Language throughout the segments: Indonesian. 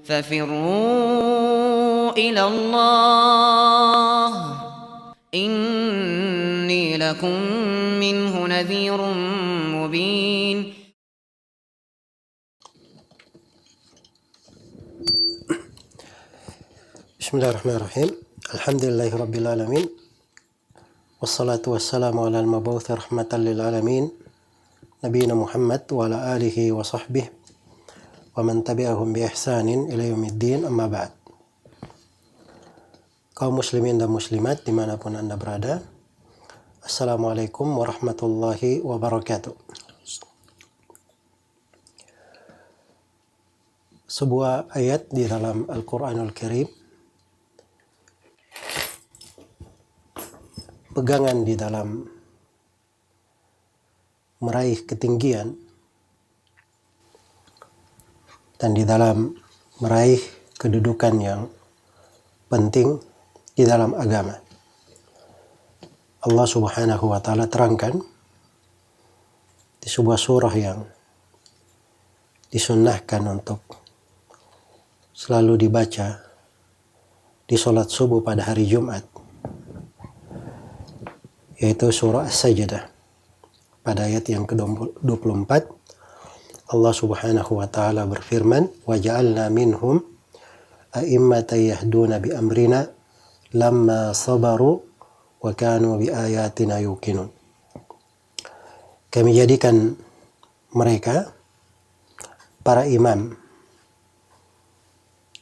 ففروا إلى الله إني لكم منه نذير مبين. Bismillahirrahmanirrahim. Alhamdulillahi rabbil alamin. Wassalatu wassalamu ala al-mabuthi rahmatan lil alamin. Nabiyina Muhammad wa ala alihi wa sahbihi wa man tabi'ahum bi ihsanin ila yaumiddin, amma ba'd. Kaum muslimin dan muslimat dimanapun Anda berada, Assalamualaikum warahmatullahi wabarakatuh. Sebuah ayat di dalam Al-Quranul Karim, pegangan di dalam meraih ketinggian dan di dalam meraih kedudukan yang penting di dalam agama. Allah Subhanahu wa Ta'ala terangkan di sebuah surah yang disunnahkan untuk selalu dibaca di sholat subuh pada hari Jumat, yaitu surah As-Sajdah. Pada ayat yang ke-24, Allah Subhanahu wa Ta'ala berfirman, "Wa ja'alna minhum a'immatan yahduna bi amrina lamma sabaru wa kanu bi ayatina yuqinun." Kami jadikan mereka para imam.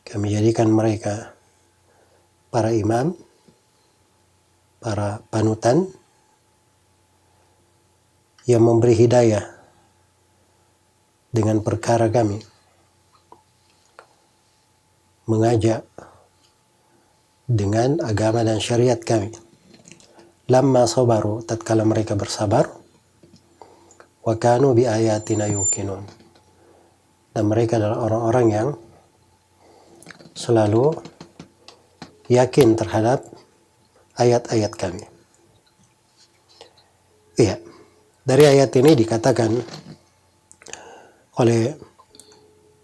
Kami jadikan mereka para imam, para panutan yang memberi hidayah dengan perkara kami, mengajak dengan agama dan syariat kami. Lamma sabaru, tatkala mereka bersabar, wa kanu bi ayatina yuqinun, dan mereka adalah orang-orang yang selalu yakin terhadap ayat-ayat kami. Iya, dari ayat ini dikatakan oleh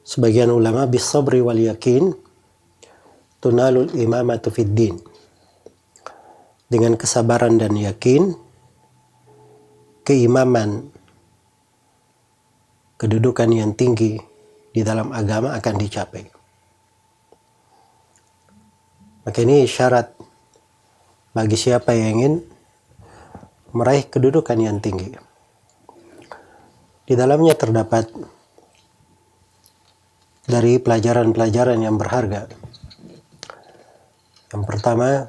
sebagian ulama, bis-sabri wal yakin tunalul imamatu fid din. Dengan kesabaran dan yakin, keimaman, kedudukan yang tinggi di dalam agama akan dicapai. Maka ini syarat bagi siapa yang ingin meraih kedudukan yang tinggi. Di dalamnya terdapat dari pelajaran-pelajaran yang berharga. Yang pertama,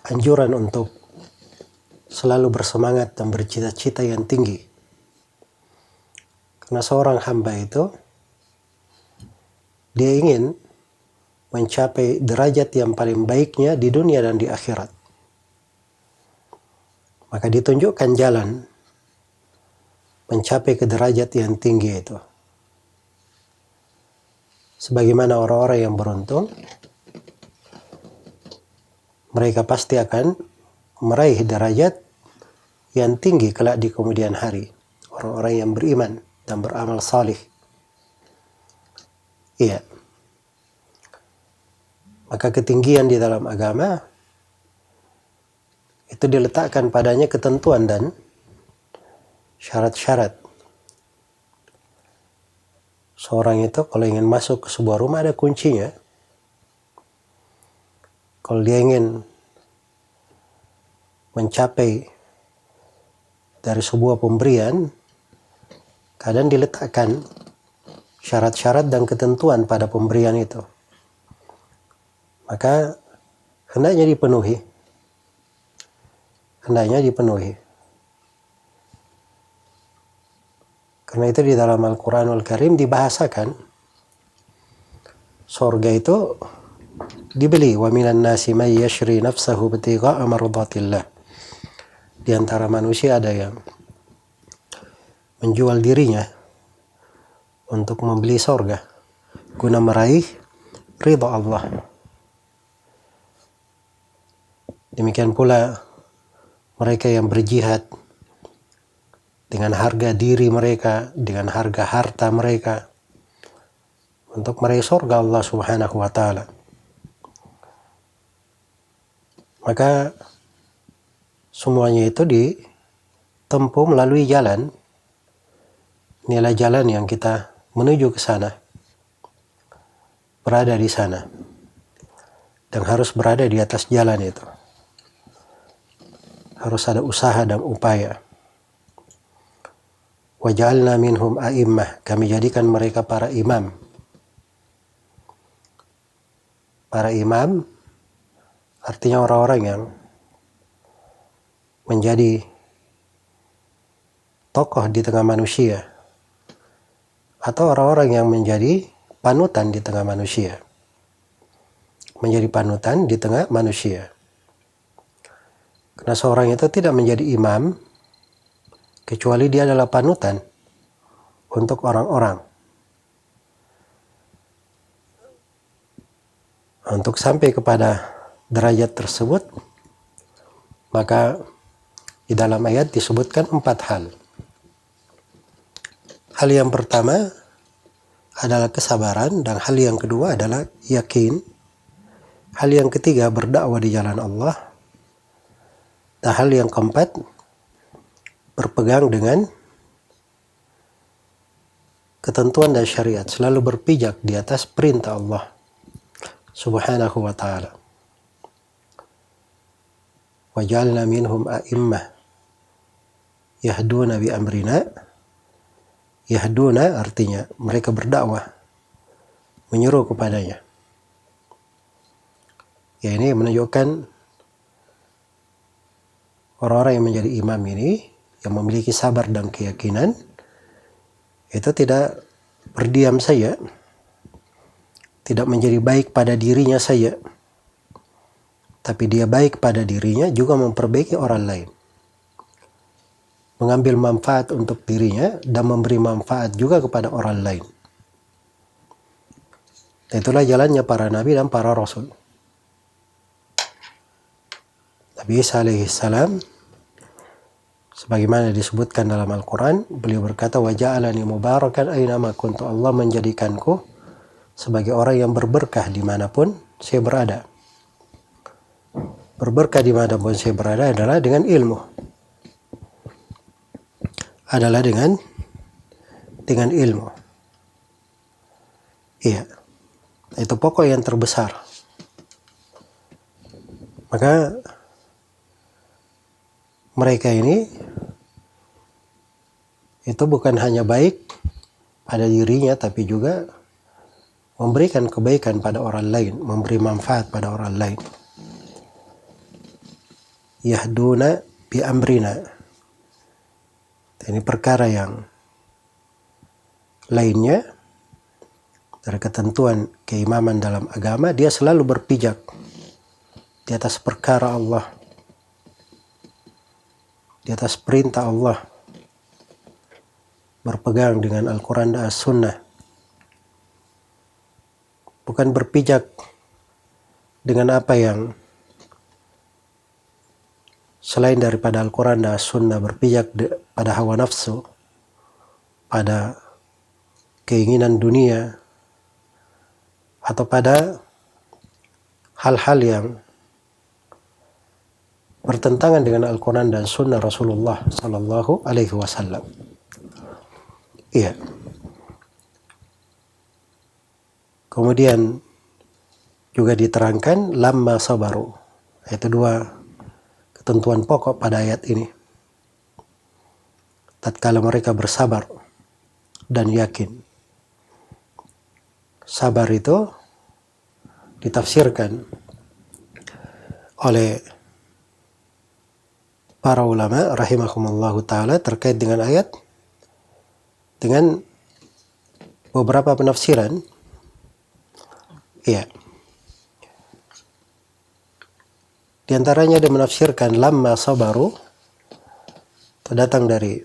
anjuran untuk selalu bersemangat dan bercita-cita yang tinggi. Karena seorang hamba itu, dia ingin mencapai derajat yang paling baiknya di dunia dan di akhirat. Maka ditunjukkan jalan mencapai ke derajat yang tinggi itu. Sebagaimana orang-orang yang beruntung, mereka pasti akan meraih derajat yang tinggi kelak di kemudian hari. Orang-orang yang beriman dan beramal salih. Iya. Maka ketinggian di dalam agama itu diletakkan padanya ketentuan dan syarat-syarat. Seorang itu kalau ingin masuk ke sebuah rumah ada kuncinya. Kalau dia ingin mencapai dari sebuah pemberian, kadang diletakkan syarat-syarat dan ketentuan pada pemberian itu. Maka hendaknya dipenuhi. Karena itu di dalam Al-Quranul Karim dibahasakan surga itu dibeli. Wa minan nasi may yashri nafsahu ibtigha'a mardatillah. Di antara manusia ada yang menjual dirinya untuk membeli surga guna meraih ridha Allah. Demikian pula mereka yang berjihad dengan harga diri mereka, dengan harga harta mereka, untuk meraih surga Allah Subhanahu wa Ta'ala. Maka semuanya itu ditempuh melalui jalan. Inilah jalan yang kita menuju ke sana, berada di sana, dan harus berada di atas jalan itu. Harus ada usaha dan upaya. Wa ja'alna minhum a'immah, kami jadikan mereka para imam. Para imam artinya orang-orang yang menjadi tokoh di tengah manusia, atau orang-orang yang menjadi panutan di tengah manusia. Menjadi panutan di tengah manusia. Karena seorang itu tidak menjadi imam kecuali dia adalah panutan untuk orang-orang. Untuk sampai kepada derajat tersebut, maka di dalam ayat disebutkan 4 hal. Hal yang pertama adalah kesabaran, dan hal yang kedua adalah yakin. Hal yang ketiga berdakwah di jalan Allah. Dan hal yang keempat berpegang dengan ketentuan dan syariat, selalu berpijak di atas perintah Allah Subhanahu wa Ta'ala. Wa ja'alna minhum a'immah yahduna bi amrina. Yahduna artinya mereka berdakwah, menyeru kepadanya. Ya, ini menunjukkan orang-orang yang menjadi imam ini, yang memiliki sabar dan keyakinan, itu tidak berdiam saja, tidak menjadi baik pada dirinya saja, tapi dia baik pada dirinya juga memperbaiki orang lain, mengambil manfaat untuk dirinya dan memberi manfaat juga kepada orang lain. Itulah jalannya para nabi dan para rasul. Nabi Isa alaihissalam, sebagaimana disebutkan dalam Al-Quran, beliau berkata, wa ja'alani mubarakan aynama kuntu. Allah menjadikanku sebagai orang yang berberkah dimanapun saya berada. Berberkah dimanapun saya berada adalah dengan ilmu, adalah dengan ilmu. Iya, itu pokok yang terbesar. Maka mereka ini itu bukan hanya baik pada dirinya, tapi juga memberikan kebaikan pada orang lain, memberi manfaat pada orang lain. Yahduna bi amrina. Ini perkara yang lainnya dari ketentuan keimaman dalam agama, dia selalu berpijak di atas perkara Allah, di atas perintah Allah, berpegang dengan Al-Quran dan As-Sunnah. Bukan berpijak dengan apa yang selain daripada Al-Quran dan As-Sunnah, berpijak pada hawa nafsu, pada keinginan dunia, atau pada hal-hal yang bertentangan dengan Al-Quran dan Sunnah Rasulullah Sallallahu Alaihi Wasallam. Iya. Kemudian juga diterangkan lamma sabaru. Itu 2 ketentuan pokok pada ayat ini. Tatkala mereka bersabar dan yakin. Sabar itu ditafsirkan oleh para ulama rahimahumullahu ta'ala terkait dengan ayat dengan beberapa penafsiran. Iya. Di antaranya dia menafsirkan lamma sabaru, itu datang dari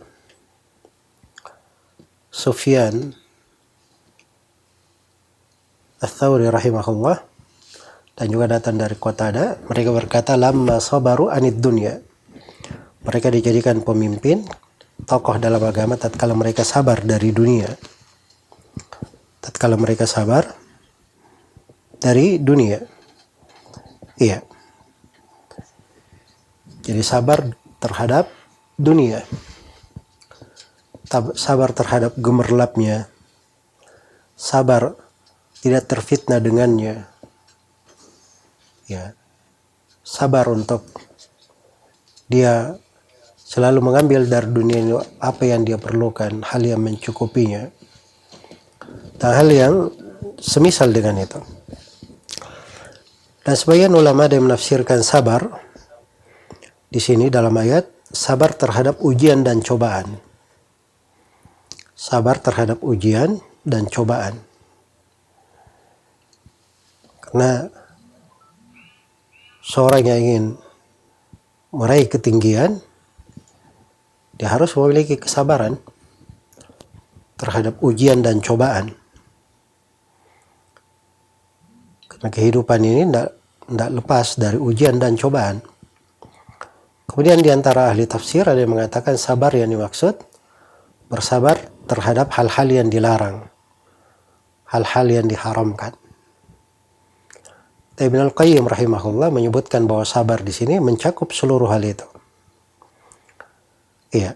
Sufyan Ats-Tsauri rahimahullah, dan juga datang dari Qatadah. Mereka berkata lamma sabaru anid dunya. Mereka dijadikan pemimpin tokoh dalam agama tatkala mereka sabar dari dunia. Tatkala mereka sabar dari dunia. Iya. Jadi sabar terhadap dunia. Sabar terhadap gemerlapnya. Sabar tidak terfitnah dengannya. Ya. Sabar untuk dia selalu mengambil dari dunia ini apa yang dia perlukan, hal yang mencukupinya. Dan hal yang semisal dengan itu. Dan sebagian ulama ada yang menafsirkan sabar di sini dalam ayat, sabar terhadap ujian dan cobaan. Sabar terhadap ujian dan cobaan. Karena seorang yang ingin meraih ketinggian, dia harus memiliki kesabaran terhadap ujian dan cobaan. Karena kehidupan ini tidak lepas dari ujian dan cobaan. Kemudian di antara ahli tafsir ada yang mengatakan sabar yang dimaksud bersabar terhadap hal-hal yang dilarang, hal-hal yang diharamkan. Ibnu Al-Qayyim rahimahullah menyebutkan bahwa sabar di sini mencakup seluruh hal itu. Iya.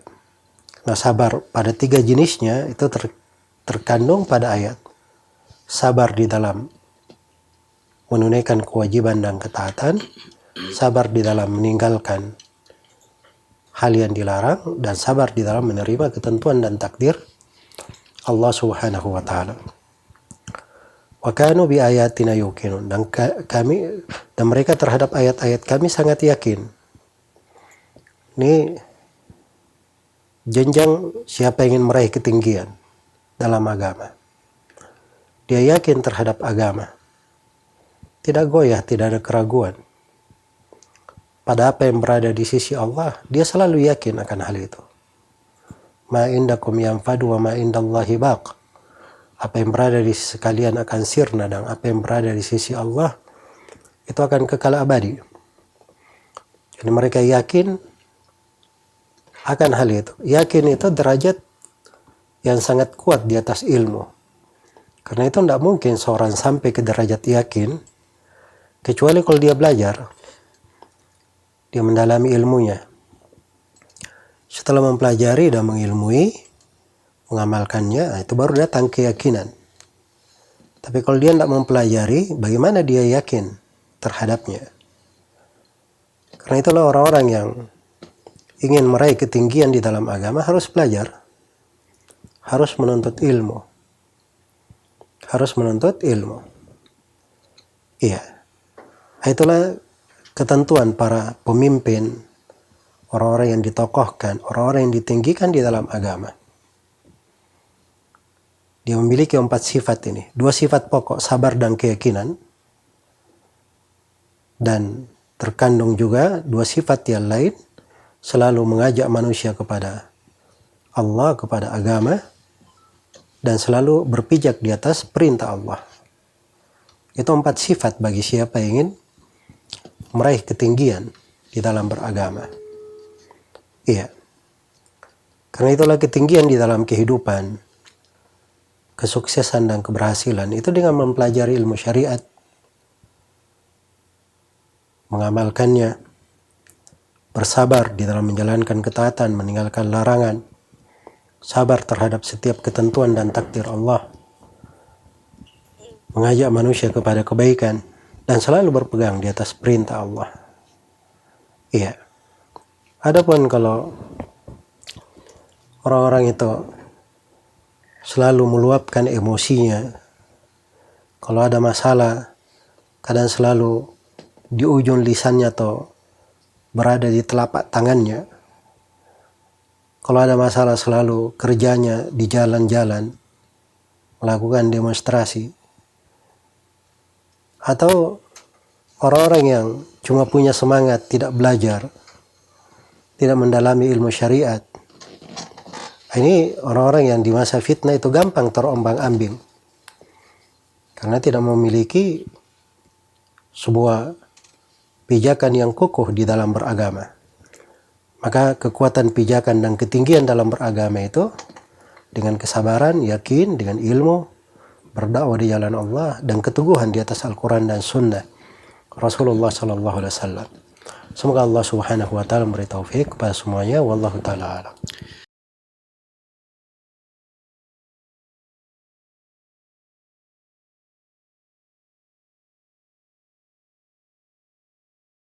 Nah, sabar pada 3 jenisnya itu terkandung pada ayat. Sabar di dalam menunaikan kewajiban dan ketaatan, sabar di dalam meninggalkan hal yang dilarang, dan sabar di dalam menerima ketentuan dan takdir Allah Subhanahu wa taala. Wa kanu bi ayatina yuqinun, dan mereka terhadap ayat-ayat kami sangat yakin. Ini jenjang siapa yang ingin meraih ketinggian dalam agama. Dia yakin terhadap agama. Tidak goyah, tidak ada keraguan. Pada apa yang berada di sisi Allah, dia selalu yakin akan hal itu. Ma indakum yanfadu wa ma indallahi baq. Apa yang berada di sisi kalian akan sirna, dan apa yang berada di sisi Allah itu akan kekal abadi. Jadi mereka yakin akan hal itu. Yakin itu derajat yang sangat kuat di atas ilmu. Karena itu tidak mungkin seorang sampai ke derajat yakin kecuali kalau dia belajar, dia mendalami ilmunya. Setelah mempelajari dan mengilmui, mengamalkannya, itu baru datang keyakinan. Tapi kalau dia tidak mempelajari, bagaimana dia yakin terhadapnya? Karena itulah orang-orang yang ingin meraih ketinggian di dalam agama harus belajar, harus menuntut ilmu, harus menuntut ilmu. Iya, itulah ketentuan para pemimpin, orang-orang yang ditokohkan, orang-orang yang ditinggikan di dalam agama. Dia memiliki 4 sifat ini. 2 sifat pokok, sabar dan keyakinan. Dan terkandung juga 2 sifat yang lain, selalu mengajak manusia kepada Allah, kepada agama, dan selalu berpijak di atas perintah Allah. Itu 4 sifat bagi siapa yang ingin meraih ketinggian di dalam beragama. Iya. Karena itulah ketinggian di dalam kehidupan, kesuksesan dan keberhasilan itu dengan mempelajari ilmu syariat, mengamalkannya, bersabar di dalam menjalankan ketaatan, meninggalkan larangan, sabar terhadap setiap ketentuan dan takdir Allah, mengajak manusia kepada kebaikan, dan selalu berpegang di atas perintah Allah. Iya. Adapun kalau orang-orang itu selalu meluapkan emosinya, kalau ada masalah, kadang selalu di ujung lisannya atau berada di telapak tangannya. Kalau ada masalah selalu kerjanya di jalan-jalan, melakukan demonstrasi. Atau orang-orang yang cuma punya semangat, tidak belajar, tidak mendalami ilmu syariat. Ini orang-orang yang di masa fitnah itu gampang terombang-ambing. Karena tidak memiliki sebuah pijakan yang kukuh di dalam beragama. Maka kekuatan pijakan dan ketinggian dalam beragama itu dengan kesabaran, yakin, dengan ilmu, berdakwah di jalan Allah, dan keteguhan di atas Al-Quran dan Sunnah Rasulullah Sallallahu Alaihi Wasallam. Semoga Allah Subhanahu Wa Taala memberi taufik kepada semuanya. Wallahu taala alam.